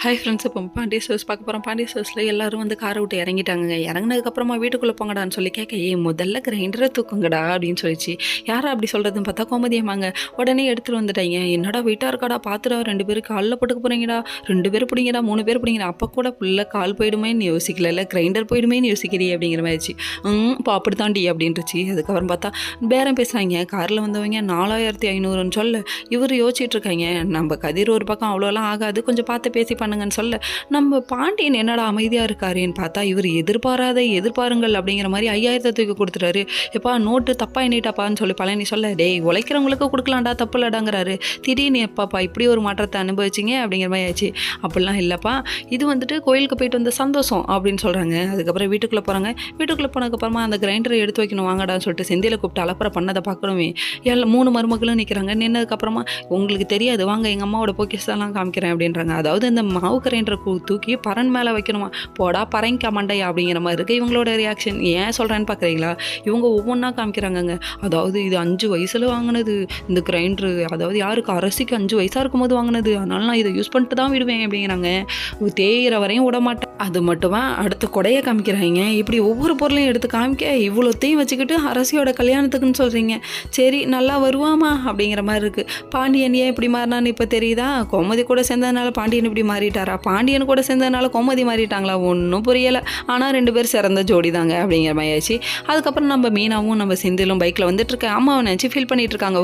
Hi friends, இப்போ Pandya stores பார்க்க போகிறோம். பாண்டிய ஸ்டோர்ஸில் எல்லோரும் வந்து காரை விட்டு இறங்கிட்டாங்க. இறங்கினதுக்கப்புறமா வீட்டுக்குள்ளே போங்கடான்னு சொல்லி கேட்க, முதல்ல கிரைண்டரை தூக்குங்கடா அப்படின்னு சொல்லிச்சு. யாரா அப்படி சொல்கிறதுன்னு பார்த்தா கோமதியம்மாங்க. உடனே எடுத்துகிட்டு வந்துட்டாங்க. என்னடா வெயிட்டாக இருக்காடா, பார்த்துடா 2 பேரும் காலில் போட்டுக்க போகிறீங்கடா, 2 பேர் பிடிங்கடா, 3 பேர் பிடிங்கடா. அப்போ கூட ஃபுல்லாக கால் போயிடுமேன்னு யோசிக்கல, கிரைண்டர் போயிடுமேன்னு யோசிக்கிறீ அப்படிங்கிற மாதிரிச்சு. இப்போ அப்படி தாண்டி அப்படின்ட்டுச்சு. அதுக்கப்புறம் பார்த்தா பேரம் பேசுகிறாங்க. காரில் வந்தவங்க 4500ன்னு சொல்ல இவர் யோசிச்சுட்டு இருக்காங்க. நம்ம கதிர் ஒரு பக்கம் அவ்வளோலாம் ஆகாது, கொஞ்சம் பார்த்து பேசி பண்ணுங்கன்னு சொல்ல, நம்ம பாண்டியன் என்னடா அமைதியாக இருக்காருன்னு பார்த்தா இவர் எதிர்பாருங்கள் அப்படிங்கிற மாதிரி 5000 தூக்கி கொடுத்துட்டாரு. எப்பா நோட்டு தப்பா எண்ணிட்டாப்பான்னு சொல்லி பழனி சொல்ல, டேய் உழைக்கிறவங்களுக்கு கொடுக்கலாம்டா, தப்பு இல்லடாங்கிறாரு. திடீர்னு எப்பாப்பா இப்படி ஒரு மாற்றத்தை அனுபவிச்சிங்க அப்படிங்கிற மாதிரி ஆச்சு. அப்படிலாம் இல்லைப்பா, இது வந்துட்டு கோயிலுக்கு போயிட்டு வந்த சந்தோஷம் அப்படின்னு சொல்கிறாங்க. அதுக்கப்புறம் வீட்டுக்குள்ளே போகிறாங்க. வீட்டுக்குள்ளே போனதுக்கப்புறமா அந்த கிரைண்டரை எடுத்து வைக்கணும் வாங்கடான்னு சொல்லிட்டு செந்தியில் கூப்பிட்டு அலப்பறை பண்ணதை பார்க்கணுமே. 3 மருமகளும் நிற்கிறாங்க. நின்னதுக்கப்புறமா உங்களுக்கு தெரியாது வாங்க எங்கள் அம்மாவோட பொக்கிஷெல்லாம் காமிக்கிறேன் அப்படின்றாங்க. அதாவது இந்த மாவு கிரைண்டரை தூக்கி பரன் மேலே வைக்கணுமா, போடா பறைங்கா மண்டையா அப்படிங்கிற மாதிரி இருக்குது இவங்களோட ரியாக்ஷன். ஏன் சொல்கிறேன்னு பார்க்குறீங்களா, இவங்க ஒவ்வொன்றா காமிக்கிறாங்கங்க. அதாவது இது 5 வயசில் வாங்கினது இந்த கிரைண்டரு, அதாவது யாருக்கு அரசிக்கு 5 வயசாக இருக்கும்போது வாங்கினது, அதனால நான் இதை யூஸ் பண்ணிட்டு தான் விடுவேன் அப்படிங்கிறாங்க. தேயிற வரையும் விட மாட்டேன். அது மட்டுமா அடுத்த கொடையை காமிக்கிறாங்க. இப்படி ஒவ்வொரு பொருளையும் எடுத்து காமிக்க இவ்வளோத்தையும் வச்சுக்கிட்டு அரசியோட கல்யாணத்துக்குன்னு சொல்கிறீங்க. சரி நல்லா வருவாமா அப்படிங்கிற மாதிரி இருக்குது. பாண்டியன் ஏன் இப்படி மாறினான்னு இப்போ தெரியுதா. கோமதி கூட சேர்ந்ததுனால பாண்டியன் இப்படி மாறிட்டாரா, பாண்டியன் கூட சேர்ந்ததுனால கோமதி மாறிட்டாங்களா, ஒன்றும் புரியலை. ஆனால் 2 பேர் சிறந்த ஜோடி தாங்க அப்படிங்கிற மாதிரி ஆச்சு. அதுக்கப்புறம் நம்ம மீனாவும் நம்ம செந்திலும் பைக்கில் வந்துட்டு இருக்க அம்மாவை நினச்சி ஃபீல் பண்ணிட்டு இருக்காங்க.